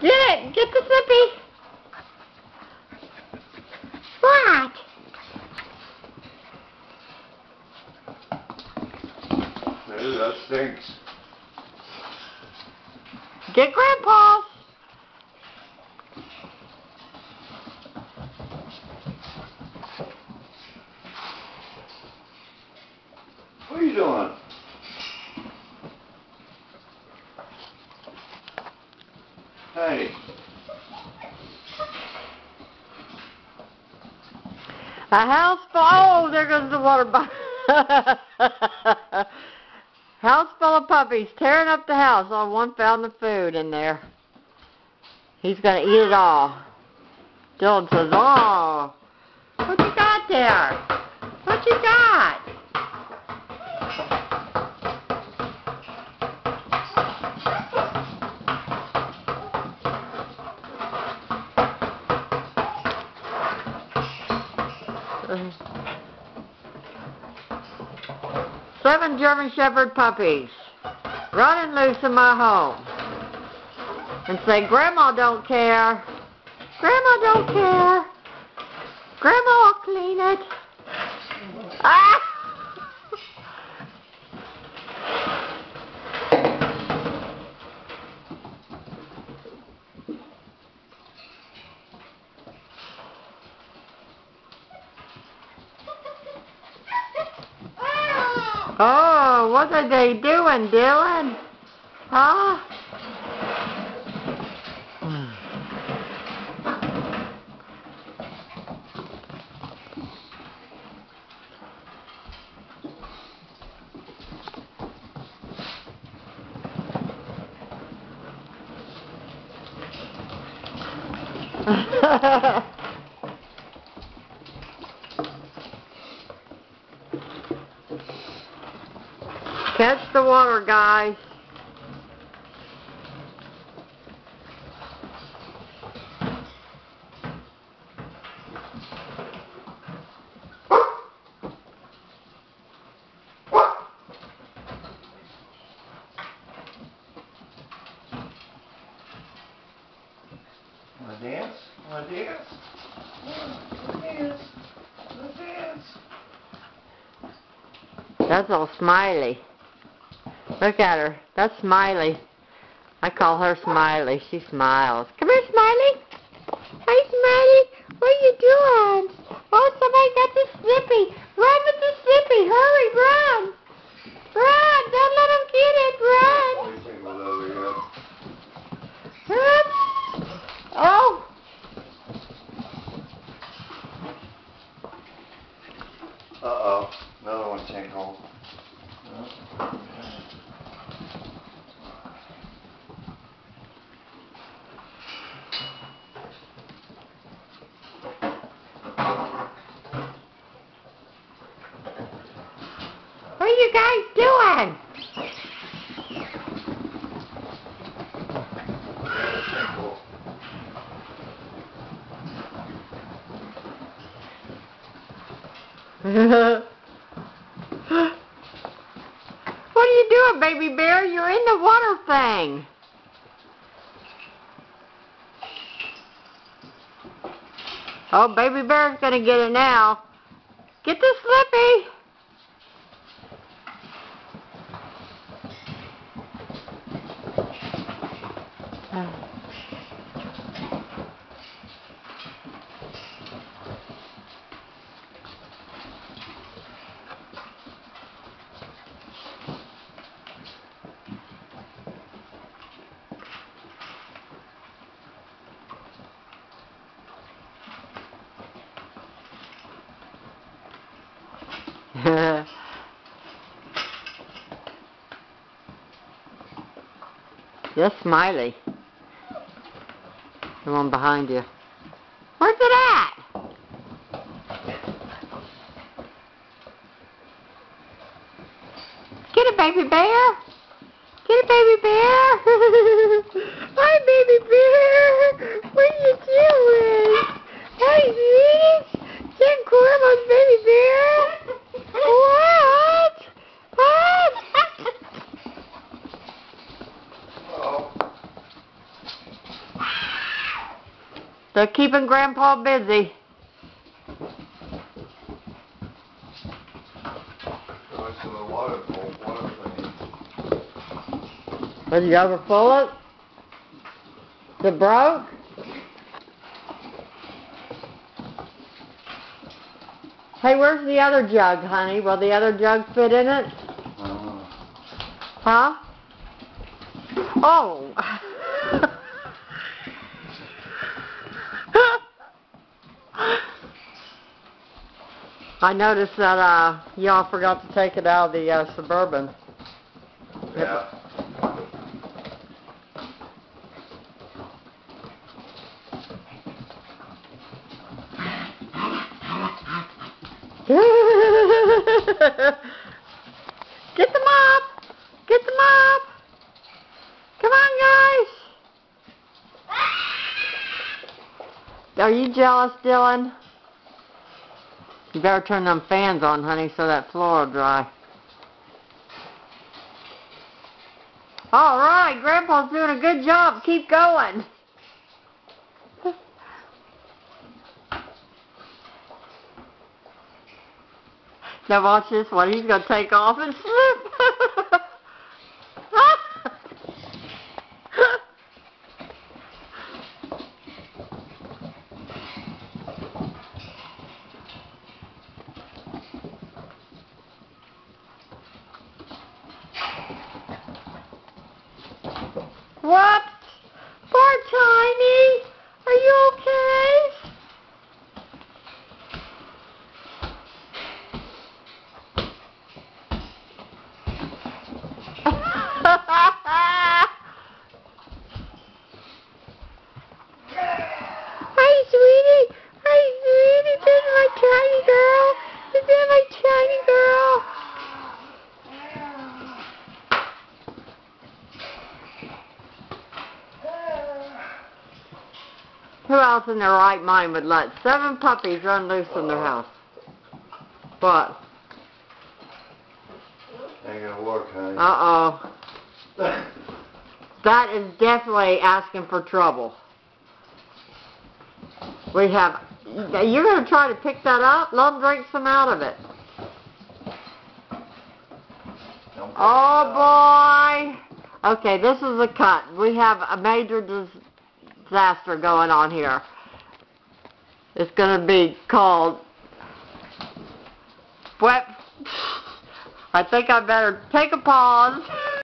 Get it! Get the Slippy! What? Maybe that stinks. Get Grandpa! What are you doing? Hey. A house full. Oh, there goes the water bottle. House full of puppies tearing up the house. Oh, one found the food in there. He's gonna eat it all. Dylan says, "Oh, what you got there? What you got?" Seven German Shepherd puppies running loose in my home. And say, "Grandma don't care. Grandma don't care. Grandma will clean it." Ah! Oh, what are they doing, Dylan? Huh? Catch the water, guys. Wanna dance? Wanna dance? Wanna dance? Wanna dance? That's all Smiley. Look at her. That's Smiley. I call her Smiley. She smiles. Come here, Smiley. Hi, Smiley. What are you doing? Oh, somebody got the Slippy. Run with the Slippy. Hurry, run. Run. Don't let them get it. Run. What do you think about that? Run. Oh. Uh-oh. Another one tinkled. What are you guys doing? What are you doing, baby bear? You're in the water thing. Oh, baby bear's gonna get it now. Get the Slippy. Yes, Smiley. The one behind you. Where's it at? Get it, baby bear. Get it, baby bear. Hi, baby bear. What are you doing? Hi, sweetie. Get Grandma's baby bear. What? What? Uh-oh. They're keeping Grandpa busy. Did you overfill it? Is it broke? Hey, where's the other jug, honey? Will the other jug fit in it? Huh? Oh! I noticed that y'all forgot to take it out of the Suburban. Yeah. Get the mop! Get the mop! Come on, guys! Are you jealous, Dylan? You better turn them fans on, honey, so that floor will dry. All right, Grandpa's doing a good job. Keep going. Now watch this one. He's going to take off and slip. What? Poor Tiny. Are you okay? Hi, sweetie. Hi, sweetie. This is my tiny girl. This is my tiny girl. Who else in their right mind would let 7 puppies run loose in their house? What? Ain't gonna work, honey. Uh-oh. That is definitely asking for trouble. We have... You're going to try to pick that up? Let them drink some out of it. Oh, boy. Okay, this is a cut. We have a major disaster going on here. It's going to be called... Wet. I think I better take a pause.